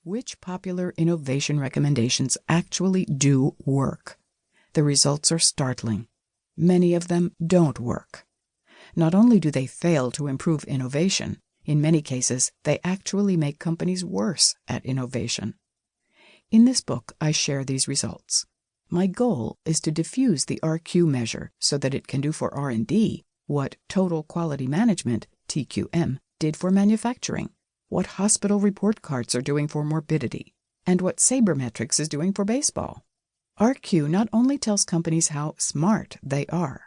which popular innovation recommendations actually do work. The results are startling. Many of them don't work. Not only do they fail to improve innovation, in many cases, they actually make companies worse at innovation. In this book, I share these results. My goal is to diffuse the RQ measure so that it can do for R&D what Total Quality Management, TQM, did for manufacturing, what hospital report cards are doing for morbidity, and what sabermetrics is doing for baseball. RQ not only tells companies how smart they are,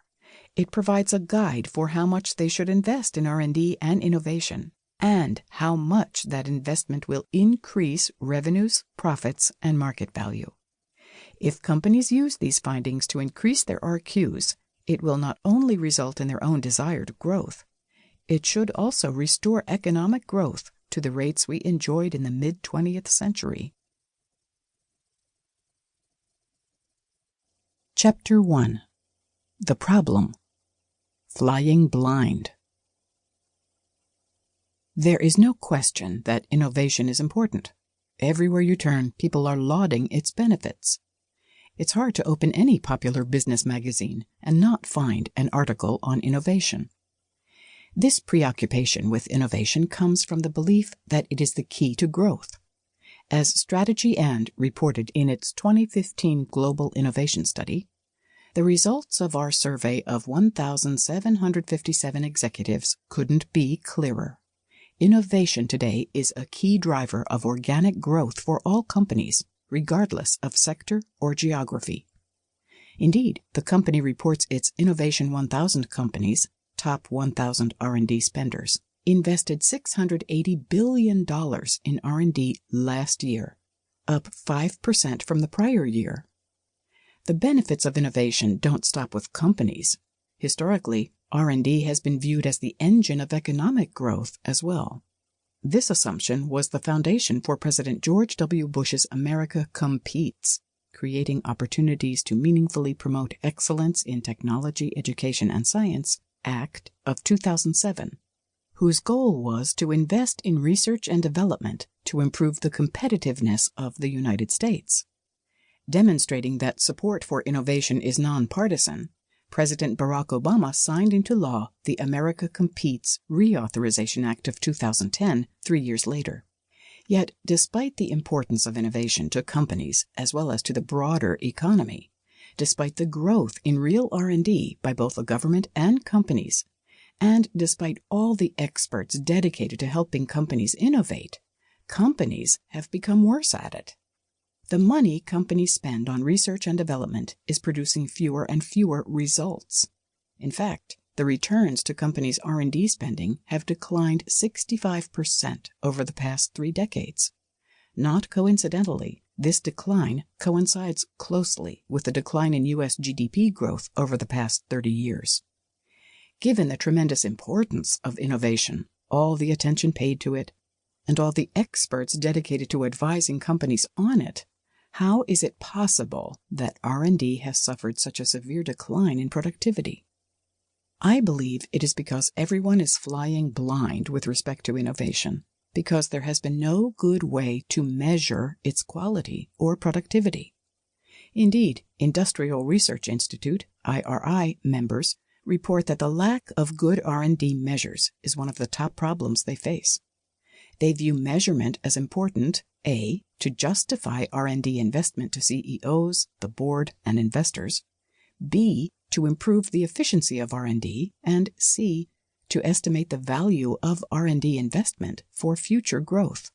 it provides a guide for how much they should invest in R&D and innovation, and how much that investment will increase revenues, profits, and market value. If companies use these findings to increase their RQs, it will not only result in their own desired growth, it should also restore economic growth to the rates we enjoyed in the mid-20th century. Chapter 1. The Problem. Flying Blind. There is no question that innovation is important. Everywhere you turn, people are lauding its benefits. It's hard to open any popular business magazine and not find an article on innovation. This preoccupation with innovation comes from the belief that it is the key to growth. As Strategy and reported in its 2015 Global Innovation Study, the results of our survey of 1,757 executives couldn't be clearer. Innovation today is a key driver of organic growth for all companies, regardless of sector or geography. Indeed, the company reports its Innovation 1000 companies, top 1,000 R&D spenders, invested $680 billion in R&D last year, up 5% from the prior year. The benefits of innovation don't stop with companies. Historically, R&D has been viewed as the engine of economic growth as well. This assumption was the foundation for President George W. Bush's America Competes, creating opportunities to meaningfully promote excellence in technology, education, and science, Act of 2007, whose goal was to invest in research and development to improve the competitiveness of the United States. Demonstrating that support for innovation is nonpartisan, President Barack Obama signed into law the America Competes Reauthorization Act of 2010, 3 years later. Yet, despite the importance of innovation to companies as well as to the broader economy, despite the growth in real R&D by both the government and companies, and despite all the experts dedicated to helping companies innovate, companies have become worse at it. The money companies spend on research and development is producing fewer and fewer results. In fact, the returns to companies' R&D spending have declined 65% over the past 3 decades. Not coincidentally, this decline coincides closely with the decline in U.S. GDP growth over the past 30 years. Given the tremendous importance of innovation, all the attention paid to it, and all the experts dedicated to advising companies on it, how is it possible that R&D has suffered such a severe decline in productivity? I believe it is because everyone is flying blind with respect to innovation, because there has been no good way to measure its quality or productivity. Indeed, Industrial Research Institute, IRI, members report that the lack of good R&D measures is one of the top problems they face. They view measurement as important, A, to justify R&D investment to CEOs, the board, and investors, B, to improve the efficiency of R&D, and C, to estimate the value of R&D investment for future growth.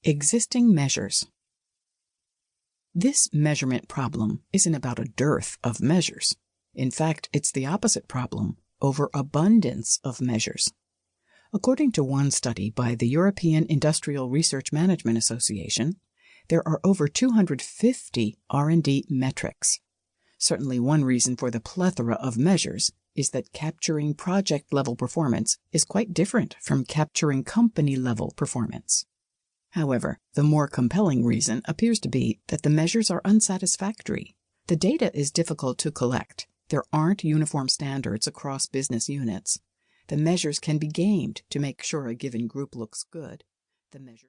Existing measures. This measurement problem isn't about a dearth of measures. In fact, it's the opposite problem, overabundance of measures. According to one study by the European Industrial Research Management Association, there are over 250 R&D metrics. Certainly one reason for the plethora of measures is that capturing project-level performance is quite different from capturing company-level performance. However, the more compelling reason appears to be that the measures are unsatisfactory. The data is difficult to collect. There aren't uniform standards across business units. The measures can be gamed to make sure a given group looks good. The measure